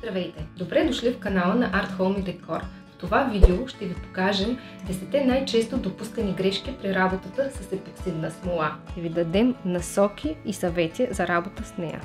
Здравейте! Добре дошли в канала на Art Home и Decor. В това видео ще ви покажем 10 най-често допускани грешки при работата с епоксидна смола. Ще ви дадем насоки и съвети за работа с нея.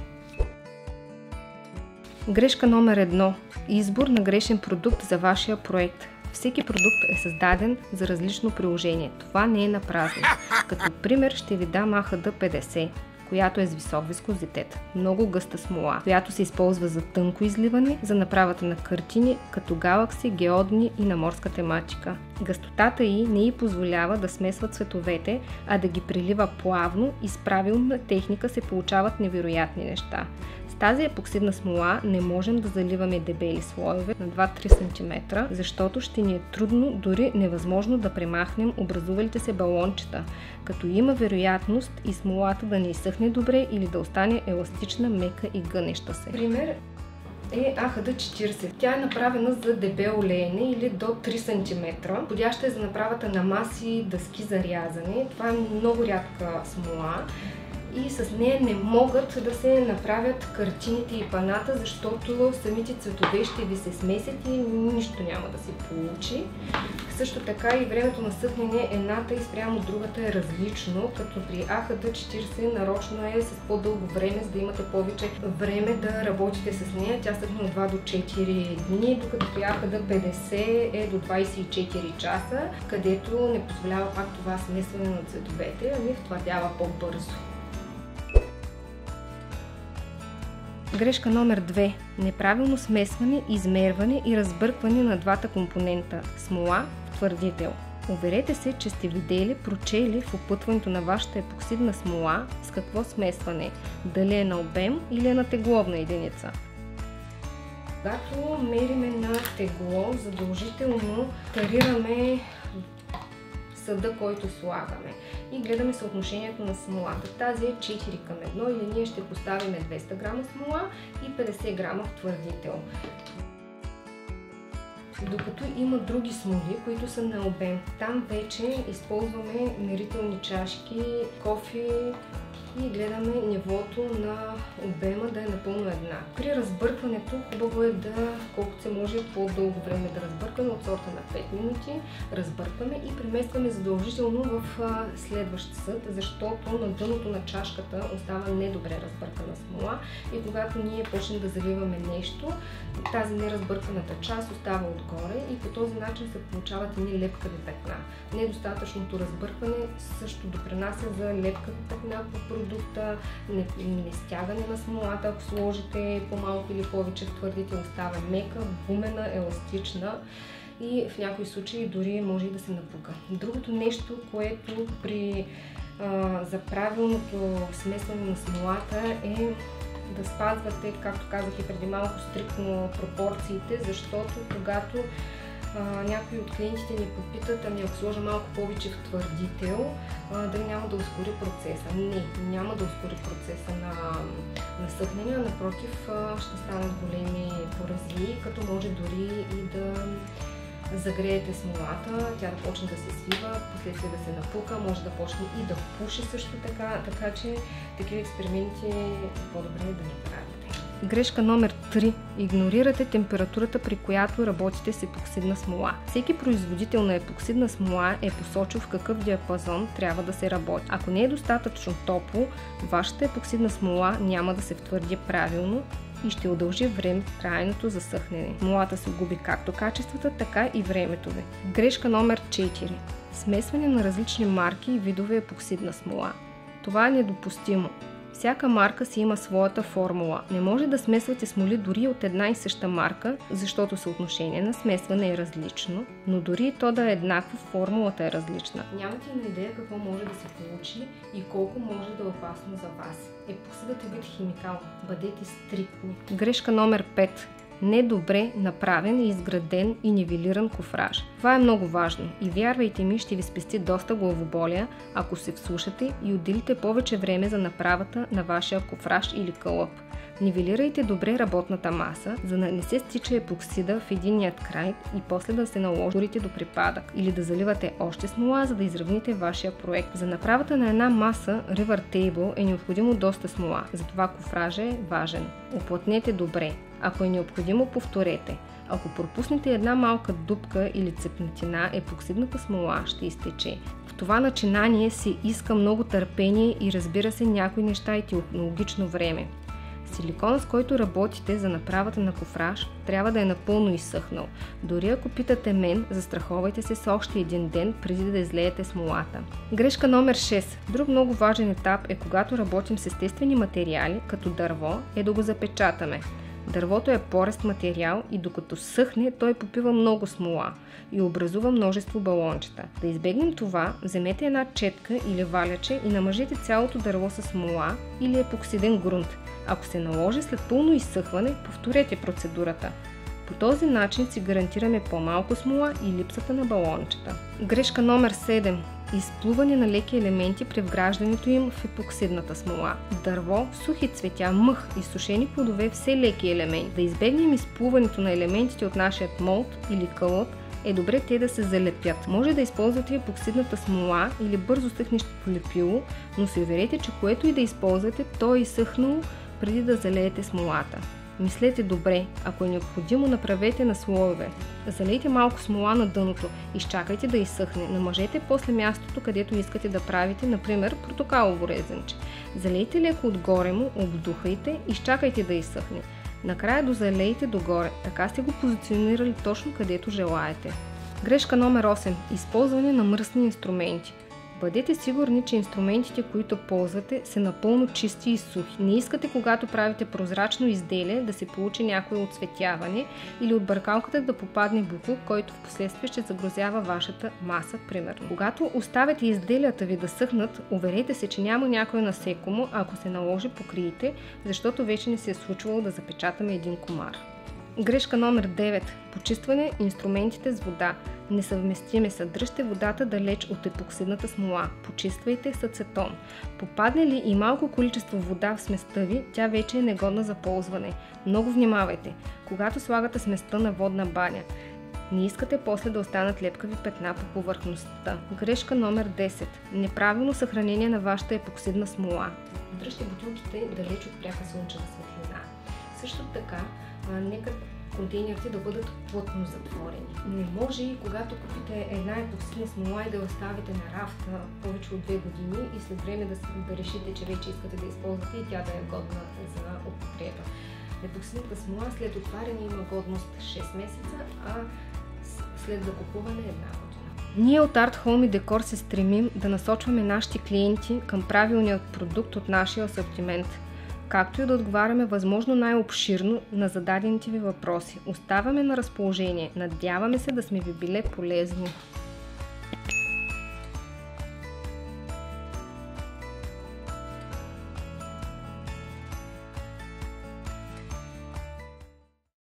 Грешка номер 1. Избор на грешен продукт за вашия проект. Всеки продукт е създаден за различно приложение. Това не е напразно. Като пример ще ви дам AHD 50, която е с висок вискозитет, много гъста смола, която се използва за тънко изливане, за направата на картини, като галакси, геодни и на морска тематика. Гъстотата й не й позволява да смесва цветовете, а да ги прелива плавно и с правилна техника се получават невероятни неща. С тази епоксидна смола не можем да заливаме дебели слоеве на 2-3 см, защото ще ни е трудно, дори невъзможно да премахнем образувалите се балончета, като има вероятност и смолата да не изсъхне добре или да остане еластична, мека и гънеща се. Пример е AHD 40. Тя е направена за дебело леене или до 3 см. Подходяща е за направата на маси, дъски за рязане. Това е много рядка смола и с нея не могат да се направят картините и паната, защото самите цветове ще ви се смесят и нищо няма да се получи. Също така и времето на съхнене едната и спрямо другата е различно, като при AHD 40 нарочно е с по-дълго време, за да имате повече време да работите с нея. Тя съхне от 2 до 4 дни, докато при AHD 50 е до 24 часа, където не позволява пак това смесване на цветовете, ами втвърдява по-бързо. Грешка номер 2. Неправилно смесване, измерване и разбъркване на двата компонента – смола в твърдител. Уверете се, че сте видели, прочели в опътването на вашата епоксидна смола с какво смесване – дали е на обем или е на тегловна единица. Когато мериме на тегло, задължително тарираме съда, който слагаме и гледаме съотношението на смолата. Тази е 4 към 1 или ние ще поставим 200 грама смола и 50 грама в твърдител. Докато има други смоли, които са на обем. Там вече използваме мерителни чашки, кофи и гледаме нивото на обема да е напълно една. При разбъркването хубаво е да, колкото се може по-дълго време да разбъркваме, от сорта на 5 минути, разбъркваме и преместваме задължително в следващ съд, защото на дъното на чашката остава недобре разбъркана смола и когато ние почнем да заливаме нещо, тази неразбърканата част остава отгоре и по този начин се получават едни лепкави петна. Недостатъчното разбъркване също допринася за лепкави петна по продукта, не стягане на смолата, ако сложите по-малко или повече твърдите, остава мека, гумена, еластична и в някои случаи дори може и да се напука. Другото нещо, което за правилното смесване на смолата е да спазвате, както казах и преди малко, стриктно пропорциите, защото когато някои от клиентите ни попитат, ами ако сложа малко повече в твърдител, дали няма да ускори процеса. Не, няма да ускори процеса на съхнение, напротив ще станат големи поразии, като може дори и да загреете смолата, тя да почне да се свива, последствие да се напука, може да почне и да пуши също така че такива експерименти по-добре е да не правите. Грешка номер 3. Игнорирате температурата, при която работите с епоксидна смола. Всеки производител на епоксидна смола е посочил в какъв диапазон трябва да се работи. Ако не е достатъчно топло, вашата епоксидна смола няма да се втвърди правилно и ще удължи време трайното засъхнене. Смолата се губи както качествата, така и времето ви. Грешка номер 4. Смесване на различни марки и видове епоксидна смола. Това е недопустимо. Всяка марка си има своята формула. Не може да смесвате смоли дори от една и съща марка, защото съотношение на смесване е различно, но дори и то да е еднакво, формулата е различна. Нямате на идея какво може да се получи и колко може да е опасно за вас. Епоксидът е вид химикал. Бъдете стриктни. Грешка номер 5. Недобре направен и изграден и нивелиран кофраж. Това е много важно и вярвайте ми, ще ви спести доста главоболия, ако се вслушате и отделите повече време за направата на вашия кофраж или кълъп. Нивелирайте добре работната маса, за да не се стича епоксида в единият край и после да се наложите до припадък или да заливате още смола, за да изравните вашия проект. За направата на една маса River Table е необходимо доста смола, затова кофражът е важен. Оплътнете добре. Ако е необходимо, повторете. Ако пропуснете една малка дупка или цепнатина, епоксидната смола ще изтече. В това начинание се иска много търпение и, разбира се, някои неща и технологично време. Силиконът, с който работите за направата на кофраж, трябва да е напълно изсъхнал. Дори ако питате мен, застраховайте се с още един ден преди да излеете смолата. Грешка номер 6. Друг много важен етап е, когато работим с естествени материали, като дърво, е да го запечатаме. Дървото е порест материал и докато съхне, той попива много смола и образува множество балончета. Да избегнем това, вземете една четка или валяче и намажете цялото дърво с смола или епоксиден грунт. Ако се наложи след пълно изсъхване, повторете процедурата. По този начин си гарантираме по-малко смола и липсата на балончета. Грешка номер 7. Изплуване на леки елементи при вграждането им в епоксидната смола. Дърво, сухи цветя, мъх и сушени плодове, все леки елементи. Да избегнем изплуването на елементите от нашия молд или кълъп, е добре те да се залепят. Може да използвате епоксидната смола или бързо съхнещото лепило, но се уверете, че което и да използвате, то е изсъхнало преди да залеете смолата. Мислете добре, ако е необходимо, направете на слоеве. Залейте малко смола на дъното, изчакайте да изсъхне, намажете после мястото, където искате да правите, например портокалово резенче. Залейте леко отгоре му, обдухайте, изчакайте да изсъхне. Накрая дозалейте догоре, така сте го позиционирали точно където желаете. Грешка номер 8. Използване на мръсни инструменти. Бъдете сигурни, че инструментите, които ползвате, са напълно чисти и сухи. Не искате, когато правите прозрачно изделие, да се получи някое отцветяване или от бъркалката да попадне буклук, който в последствие ще загрозява вашата маса, примерно. Когато оставяте изделията ви да съхнат, уверете се, че няма някое насекомо, ако се наложи, покрийте, защото вече не се е случвало да запечатаме един комар. Грешка номер 9. Почистване инструментите с вода. Несъвместими са. Дръжте водата далеч от епоксидната смола. Почиствайте с ацетон. Попадне ли и малко количество вода в сместа ви, тя вече е негодна за ползване. Много внимавайте, когато слагате сместа на водна баня. Не искате после да останат лепкави петна по повърхността. Грешка номер 10. Неправилно съхранение на вашата епоксидна смола. Дръжте бутилките далеч от пряка слънчева светлина. Също така, нека контейнерите да бъдат плътно затворени. Не може и когато купите една епоксидна смола и да я оставите на рафта повече от 2 години и след време да решите, че вече искате да използвате и тя да е годна за употреба. Епоксидната смола след отваряне има годност 6 месеца, а след закупуване 1 година. Ние от Art Home и Decor се стремим да насочваме нашите клиенти към правилният продукт от нашия асортимент, както и да отговаряме възможно най-обширно на зададените ви въпроси. Оставаме на разположение. Надяваме се да сме ви били полезни.